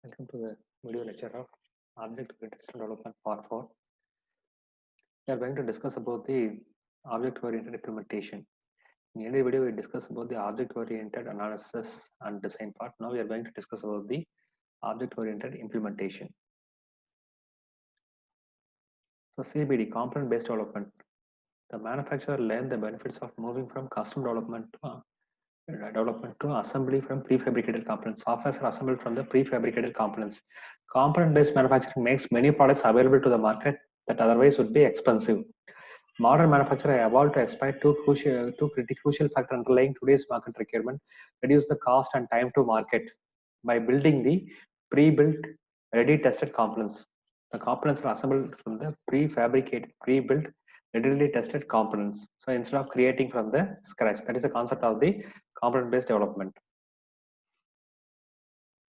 Welcome to the video lecture of Object-Oriented System Development Part 4. We are going to discuss about the object-oriented implementation. In any video, we discuss about the object-oriented analysis and design part. Now we are going to discuss about the object-oriented implementation. So CBD, component-based development. The manufacturer learned the benefits of moving from custom development to assembly from prefabricated components. Software are assembled from the prefabricated components. Component-based manufacturing makes many products available to the market that otherwise would be expensive. Modern manufacturers evolved to exploit two crucial factors underlying today's market requirement: reduce the cost and time to market by building the pre-built, ready-tested components. The components are assembled from the prefabricated, pre-built, readily tested components. So instead of creating from the scratch, that is the concept of the component-based development.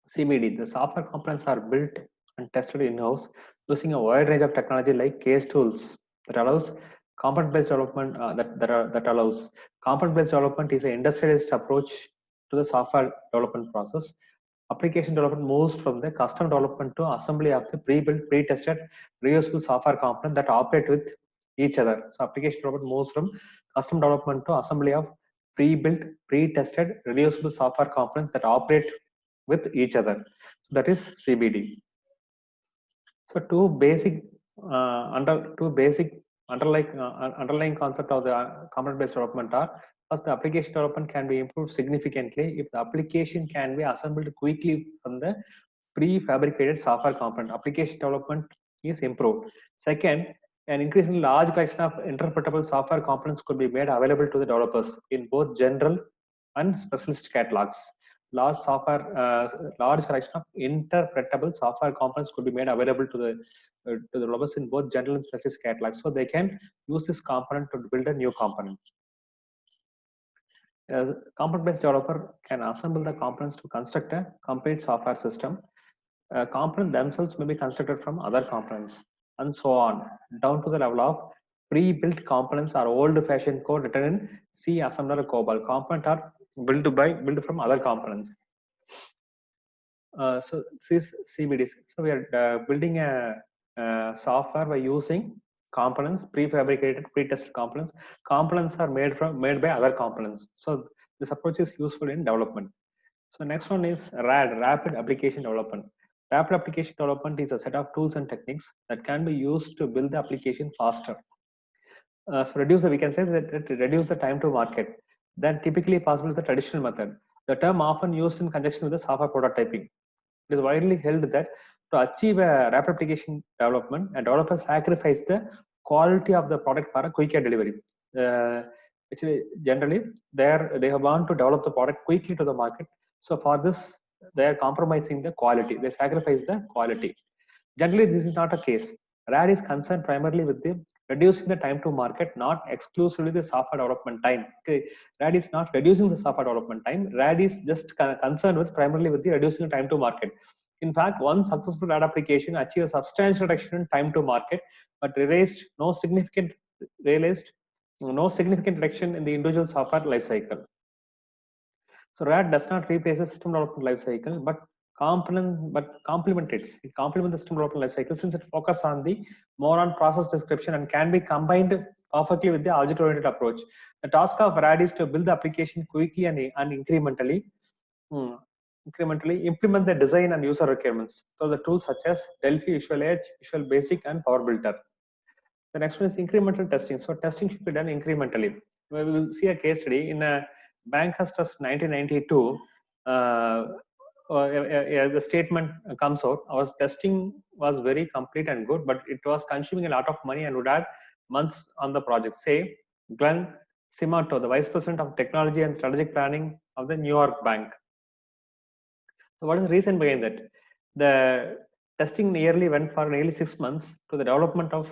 CBD, the software components are built and tested in-house using a wide range of technology like case tools that allows component-based development. That allows component-based development is an industrialized approach to the software development process. Application development moves from the custom development to assembly of the pre-built, pre-tested, reusable software components that operate with each other. So application development moves from custom development to assembly of pre-built, pre-tested, reusable software components that operate with each other. So that is CBD. So two basic underlying concept of the component-based development are: first, the application development can be improved significantly if the application can be assembled quickly from the prefabricated software component. Application development is improved. Second, an increasingly large collection of interpretable software components could be made available to the developers in both general and specialist catalogs. Large collection of interpretable software components could be made available to the developers in both general and specialist catalogs, so they can use this component to build a new component. A component-based developer can assemble the components to construct a complete software system. Components themselves may be constructed from other components, and so on, down to the level of pre-built components or old-fashioned code written in C, assembler, or COBOL. Components are built from other components. So this is CBD. So we are building a software by using components, prefabricated, pre-tested components. Components are made by other components. So this approach is useful in development. So next one is RAD, rapid application development. Rapid application development is a set of tools and techniques that can be used to build the application faster. So we can say that it reduce the time to market than typically possible with the traditional method. The term often used in conjunction with the software prototyping. It is widely held that to achieve a rapid application development, a developer sacrifice the quality of the product for a quicker delivery. Actually, generally, they want to develop the product quickly to the market. So for this, they are compromising the quality. They sacrifice the quality. Generally, this is not a case. RAD is concerned primarily with the reducing the time to market, not exclusively the software development time. Okay, RAD is not reducing the software development time. RAD is just concerned with primarily with the reducing the time to market. In fact, one successful RAD application achieved a substantial reduction in time to market, but realized no significant reduction in the individual software lifecycle. So RAD does not replace the system development lifecycle, but complement it. It complements the system development lifecycle since it focuses on the more on process description and can be combined perfectly with the object-oriented approach. The task of RAD is to build the application quickly and incrementally implement the design and user requirements. So the tools such as Delphi, Visual Edge, Visual Basic, and Power Builder. The next one is incremental testing. So testing should be done incrementally. We will see a case study in a Bankhurst Trust 1992. The statement comes out: our testing was very complete and good, but it was consuming a lot of money and would add months on the project. Say Glenn Simato, the Vice President of Technology and Strategic Planning of the New York Bank. So what is the reason behind that? The testing nearly went for nearly 6 months to the development of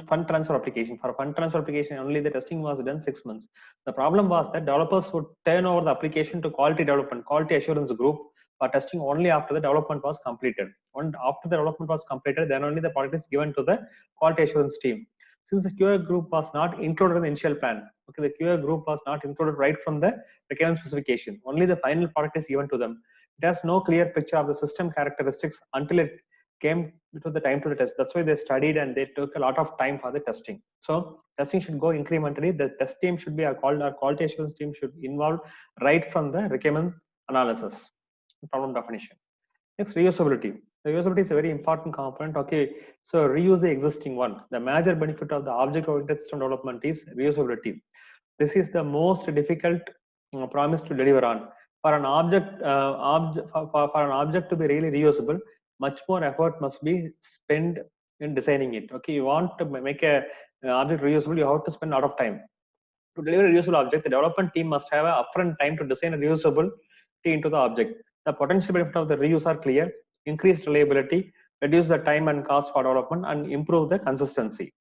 fund transfer application. For a fund transfer application, only the testing was done 6 months. The problem was that developers would turn over the application to quality assurance group for testing only after the development was completed. And after the development was completed, then only the product is given to the quality assurance team. Since the QA group was not included in the initial plan, okay, the QA group was not included right from the requirement specification. Only the final product is given to them. It has no clear picture of the system characteristics until it came to the time to the test. That's why they studied and they took a lot of time for the testing. So testing should go incrementally. The test team should be our quality assurance team should involve right from the requirement analysis, problem definition. Next, reusability. The reusability is a very important component. Okay, so reuse the existing one. The major benefit of the object-oriented system development is reusability. This is the most difficult promise to deliver on. For an for an object to be really reusable, much more effort must be spent in designing it. Okay, you want to make a object reusable, you have to spend a lot of time. To deliver a reusable object, the development team must have a upfront time to design a reusable into the object. The potential benefit of the reuse are clear: increased reliability, reduce the time and cost for development, and improve the consistency.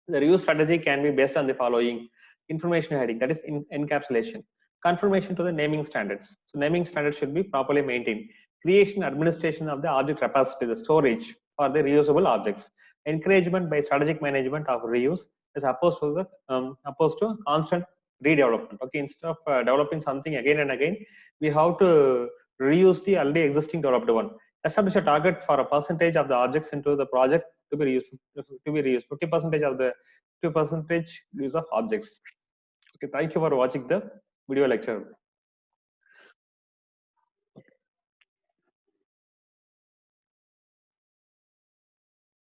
The reuse strategy can be based on the following: information hiding, that is encapsulation; conformation to the naming standards. So naming standards should be properly maintained. Creation, administration of the object repository, the storage for the reusable objects. Encouragement by strategic management of reuse is opposed to constant redevelopment. Okay, instead of developing something again and again, we have to reuse the already existing developed one. Establish a target for a percentage of the objects into the project to be reused. 50% of the 2% use of objects. Okay, thank you for watching the video lecture.